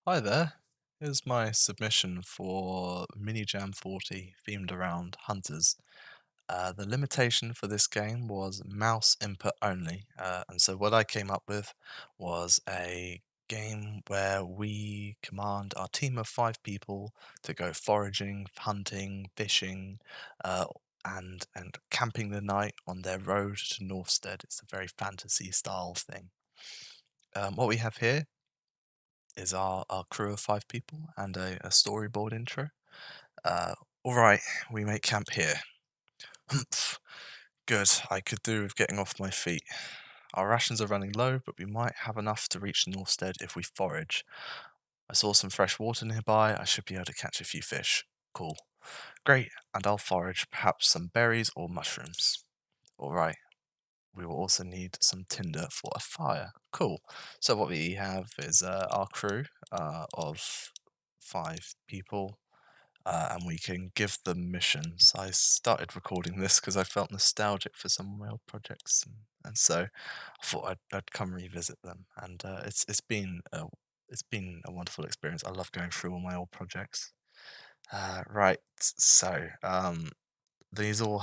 Hi there. Here's my submission for MiniJam 40 themed around hunters. The limitation for this game was mouse input only, and so what I came up with was a game where we command our team of 5 people to go foraging, hunting, fishing, uh, and camping the night on their road to Northstead. It's a very fantasy style thing. What we have here is our crew of 5 people and a storyboard intro. Uh, all right, we make camp here. Humph. Good, I could do with getting off my feet. Our rations are running low, but we might have enough to reach Northstead if we forage. I saw some fresh water nearby. I should be able to catch a few fish. Cool. Great, and I'll forage perhaps some berries or mushrooms. All right. We will also need some tinder for a fire. Cool. So what we have is our crew of 5 people, and we can give them missions. I started recording this because I felt nostalgic for some of my old projects, and so I thought I'd come revisit them. And it's been a wonderful experience. I love going through all my old projects. Right. So these all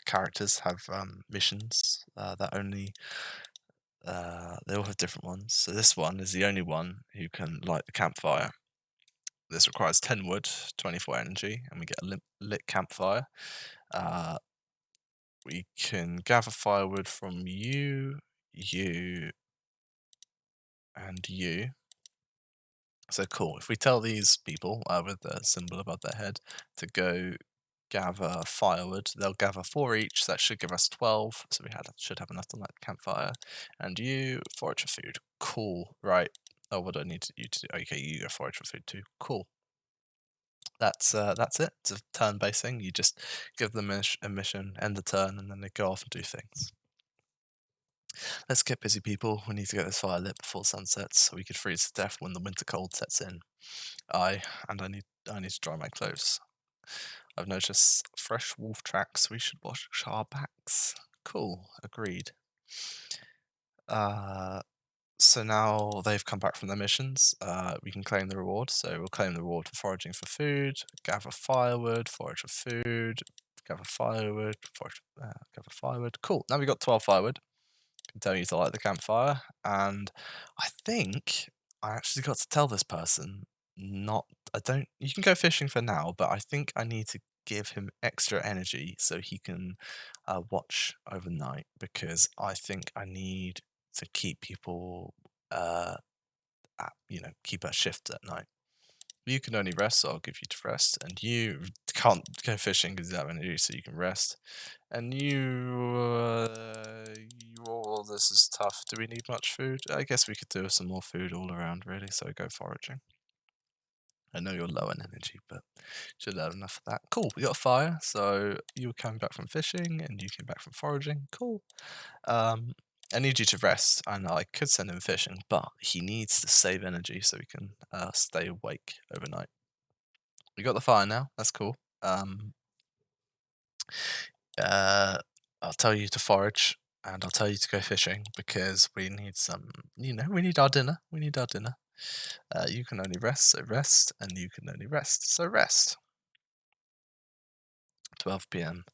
characters have missions that only they all have different ones. So this one is the only one who can light the campfire. This requires 10 wood, 24 energy, and we get a lit campfire. Uh, we can gather firewood from you, you, and you. So cool. If we tell these people with the symbol above their head to go gather firewood, they'll gather 4 each. That should give us 12. So should have enough to light the campfire. And you forage for food. Cool. Right. Oh, what do I need you to do? Okay, you go forage for food too. Cool. That's it. It's a turn-based thing. You just give them a mission, end the turn, and then they go off and do things. Let's get busy, people. We need to get this fire lit before sunset, so we could freeze to death when the winter cold sets in. I need to dry my clothes. I've noticed fresh wolf tracks. We should wash our backs. Cool. Agreed. Uh, so now they've come back from their missions. We can claim the reward. So we'll claim the reward for foraging for food, gather firewood, forage for food, gather firewood, gather firewood. Cool. Now we've got 12 firewood. Can tell you to light the campfire. And I think I actually got to tell this person not. I don't. You can go fishing for now, but I think I need to give him extra energy so he can watch overnight because I think I need to keep people, uh, keep a shift at night. You can only rest, so I'll give you to rest, and you can't go fishing because you have energy, so you can rest. And oh, this is tough. Do we need much food? I guess we could do with some more food all around, really. So go foraging. I know you're low on energy, but should have enough of that. Cool. We got a fire. So you were coming back from fishing, and you came back from foraging. Cool. Um, I need you to rest. I know I could send him fishing, but he needs to save energy so he can stay awake overnight. We got the fire now. That's cool. Uh, I'll tell you to forage, and I'll tell you to go fishing because we need some. We need our dinner. We need our dinner. You can only rest, so rest, and you can only rest, so rest. 12 p.m.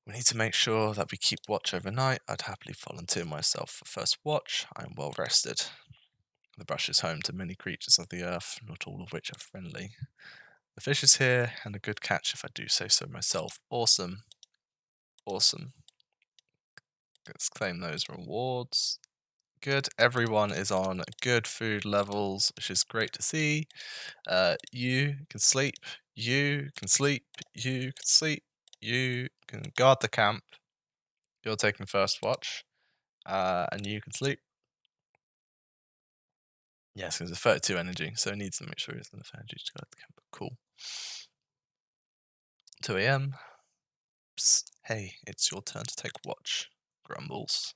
We need to make sure that we keep watch overnight. I'd happily volunteer myself for first watch. I'm well rested. The brush is home to many creatures of the earth, not all of which are friendly. The fish is here, and a good catch if I do say so myself. Awesome. Awesome. Let's claim those rewards. Good. Everyone is on good food levels, which is great to see. You can sleep. You can sleep. You can sleep. You can guard the camp. You're taking first watch. And you can sleep. Yes, because it's 32 energy, so it needs to make sure it's enough energy to guard the camp. Cool. 2 a.m. Psst. Hey, it's your turn to take watch. Grumbles.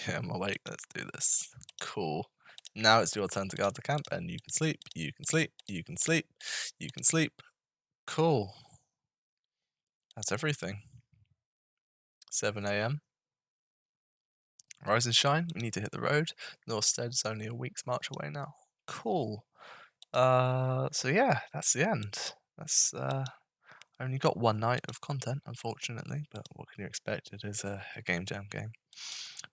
Yeah, I'm awake. Let's do this. Cool. Now it's your turn to guard the camp, and you can sleep. You can sleep. You can sleep. You can sleep. Cool. That's everything. 7 a.m. Rise and shine. We need to hit the road. Northstead is only a week's march away now. Cool. So yeah, that's the end. That's I only got one night of content, unfortunately, but what can you expect? It is a game jam game.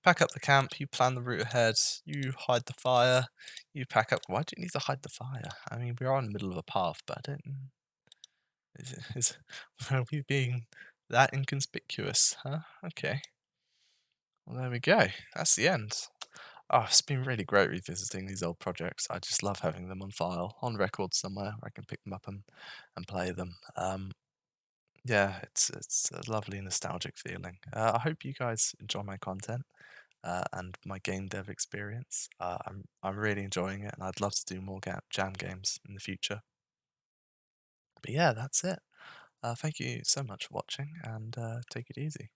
Pack up the camp, you plan the route ahead, you hide the fire, you pack up. Why do you need to hide the fire? I mean, we are in the middle of a path, but I don't. Is are we being that inconspicuous? Huh? Okay. Well, there we go. That's the end. Oh, it's been really great revisiting these old projects. I just love having them on file, on record somewhere where I can pick them up and play them. Yeah, it's a lovely nostalgic feeling. I hope you guys enjoy my content and my game dev experience. I'm really enjoying it, and I'd love to do more jam games in the future. But yeah, that's it. Thank you so much for watching, and take it easy.